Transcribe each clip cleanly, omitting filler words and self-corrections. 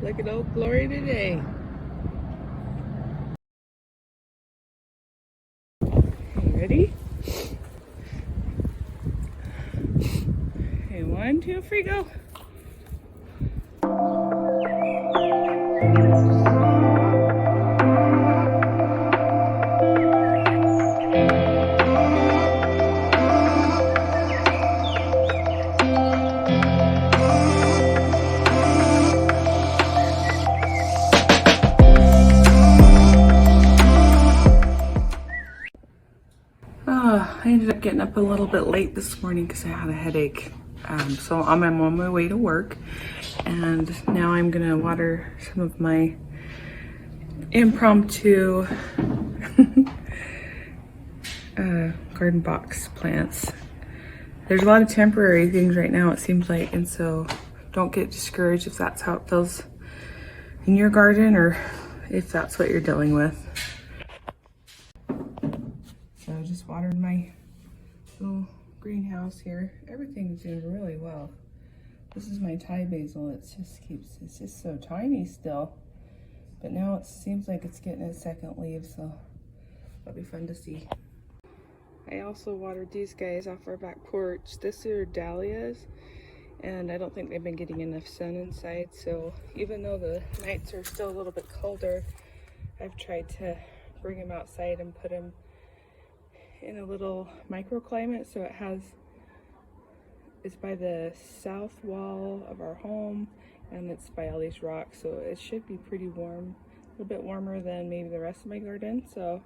Look at old Glory today. Okay, ready? Okay, 1, 2, 3, go. I ended up getting up a little bit late this morning because I had a headache. So I'm on my way to work, and now I'm gonna water some of my impromptu garden box plants. There's a lot of temporary things right now, it seems like, and so don't get discouraged if that's how it feels in your garden or if that's what you're dealing with. So I just watered my little greenhouse here. Everything's doing really well. This is my Thai basil. It's just so tiny still. But now it seems like it's getting its second leaf, so that'll be fun to see. I also watered these guys off our back porch. This are dahlias, and I don't think they've been getting enough sun inside, so even though the nights are still a little bit colder, I've tried to bring them outside and put them in a little microclimate. So it's by the south wall of our home, and it's by all these rocks, so it should be pretty warm, a little bit warmer than maybe the rest of my garden. So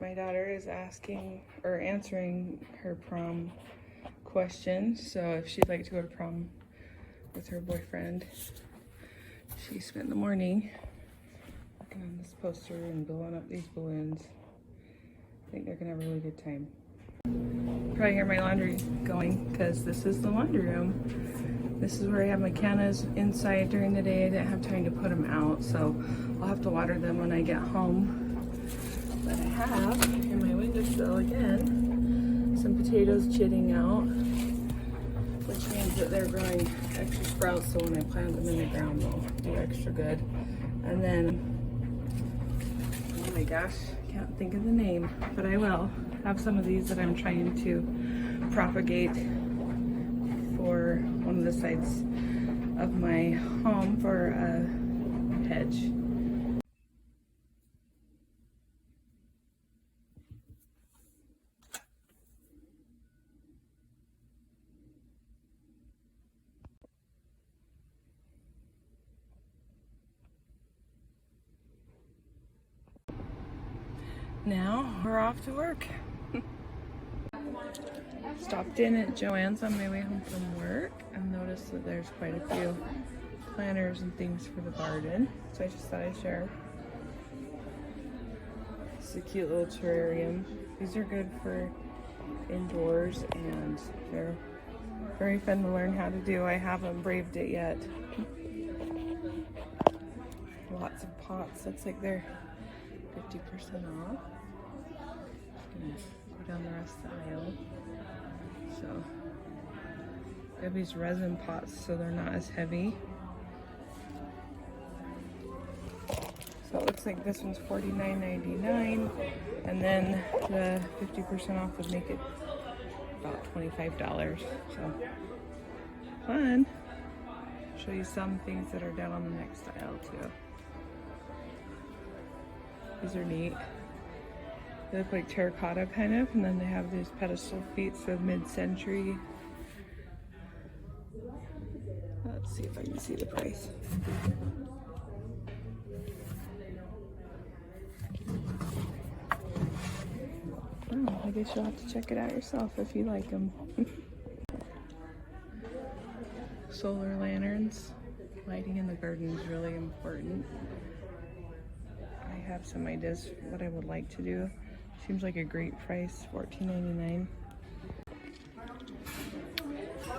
my daughter is answering her prom question, so if she'd like to go to prom with her boyfriend. She spent the morning working on this poster and blowing up these balloons. I think they're gonna have a really good time. Probably hear my laundry going because this is the laundry room. This is where I have my cannas inside during the day. I didn't have time to put them out, so I'll have to water them when I get home. But I have in my windowsill again some potatoes chitting out, which means that they're growing extra sprouts, so when I plant them in the ground they'll do extra good. And then, oh my gosh, I can't think of the name, but I will have some of these that I'm trying to propagate for one of the sides of my home for a hedge. Now we're off to work. Stopped in at Joann's on my way home from work and noticed that there's quite a few planters and things for the garden, so I just thought I'd share. It's a cute little terrarium. These are good for indoors and they're very fun to learn how to do. I haven't braved it yet. Lots of pots. Looks like they're 50% off. Gonna go down the rest of the aisle. So I have these resin pots, so they're not as heavy. So it looks like this one's $49.99, and then the 50% off would make it about $25. So fun. Show you some things that are down on the next aisle too. These are neat. They look like terracotta kind of, and then they have these pedestal feet, so mid-century. Let's see if I can see the price. Oh, I guess you'll have to check it out yourself if you like them. Solar lanterns. Lighting in the garden is really important. I have some ideas what I would like to do. Seems like a great price, $14.99.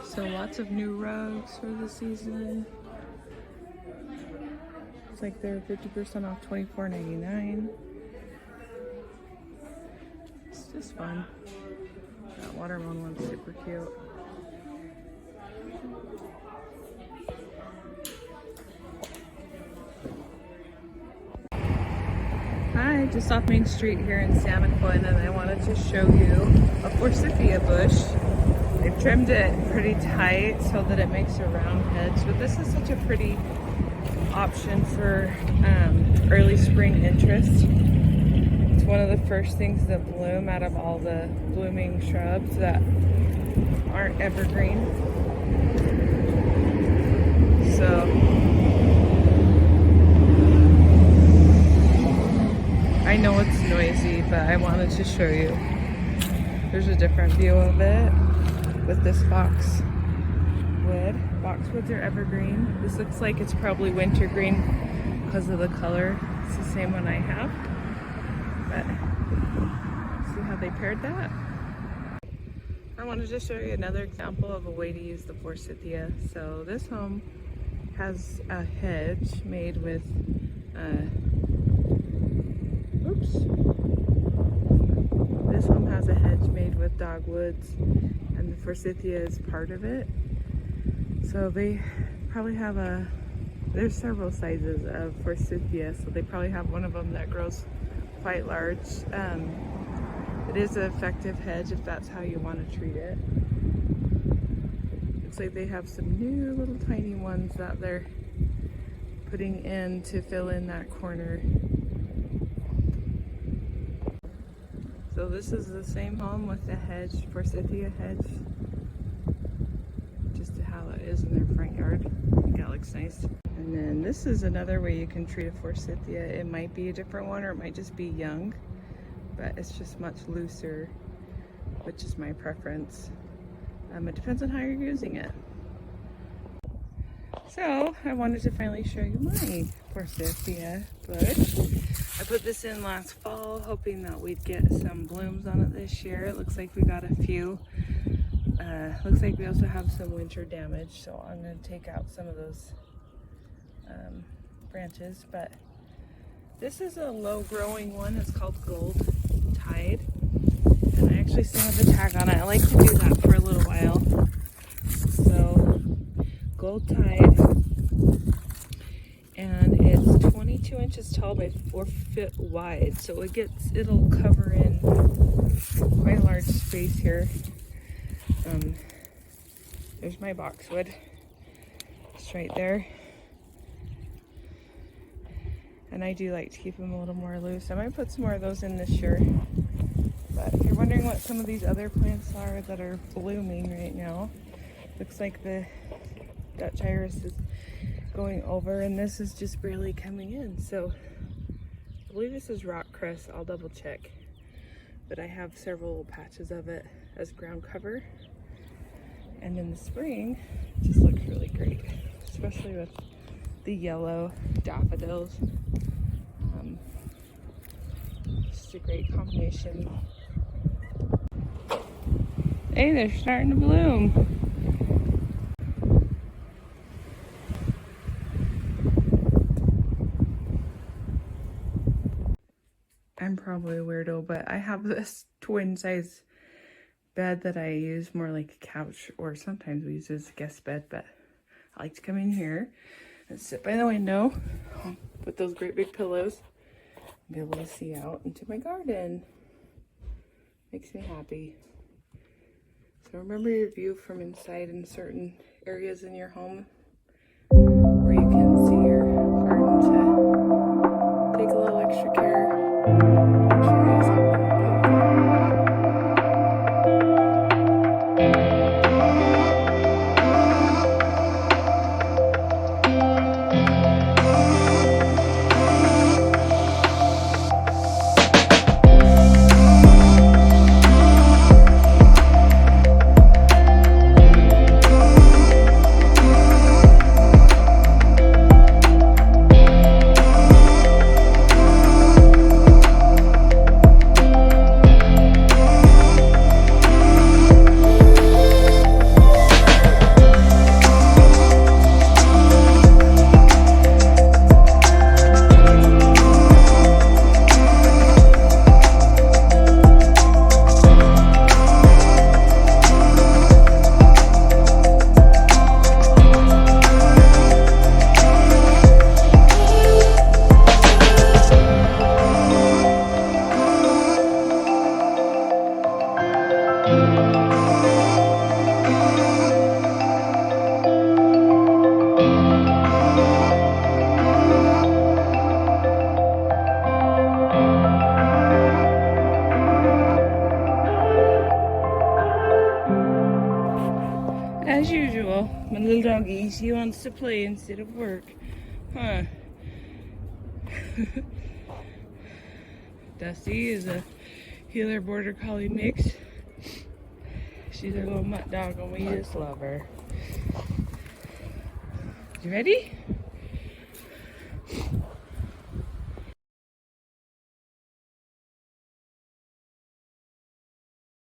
So lots of new rugs for the season. It's like they're 50% off, $24.99. It's just fun. That watermelon one's super cute. just off Main Street here in Santa Juan, and I wanted to show you a forsythia bush. They've trimmed it pretty tight so that it makes a round hedge, but this is such a pretty option for early spring interest. It's one of the first things that bloom out of all the blooming shrubs that aren't evergreen. So I know it's noisy, but I wanted to show you. There's a different view of it with this boxwood. Boxwoods are evergreen. This looks like it's probably wintergreen because of the color. It's the same one I have. But see how they paired that? I wanted to show you another example of a way to use the forsythia. So this home has a hedge made with This home has a hedge made with dogwoods, and the forsythia is part of it. So they probably have there's several sizes of forsythia, so they probably have one of them that grows quite large. It is an effective hedge if that's how you want to treat it. Looks like they have some new little tiny ones that they're putting in to fill in that corner. So this is the same home with the hedge, forsythia hedge, just how it is in their front yard. I think that looks nice. And then this is another way you can treat a forsythia. It might be a different one, or it might just be young, but it's just much looser, which is my preference. It depends on how you're using it. So I wanted to finally show you my forsythia bush. I put this in last fall, hoping that we'd get some blooms on it this year. It looks like we got a few. Looks like we also have some winter damage, so I'm going to take out some of those branches. But this is a low growing one. It's called Gold Tide, and I actually still have the tag on it. I like to do that for a little while. So Gold Tide, and it's 22 inches tall by 4 feet wide, so it'll cover in quite a large space here. There's my boxwood. It's right there. And I do like to keep them a little more loose. I might put some more of those in this year. But if you're wondering what some of these other plants are that are blooming right now, looks like the Dutch iris is going over, and this is just barely coming in. So I believe this is rock cress. I'll double check. But I have several patches of it as ground cover. And in the spring, it just looks really great, especially with the yellow daffodils. Just a great combination. Hey, they're starting to bloom. I'm probably a weirdo, but I have this twin size bed that I use more like a couch, or sometimes we use it as a guest bed, but I like to come in here and sit by the window with those great big pillows and be able to see out into my garden. Makes me happy. So remember your view from inside in certain areas in your home where you can see your garden, to take a little extra care. Make sure you guys have them As usual, my little doggy, she wants to play instead of work. Huh. Dusty is a healer border collie mix. She's our little mutt dog and we just love her. You ready?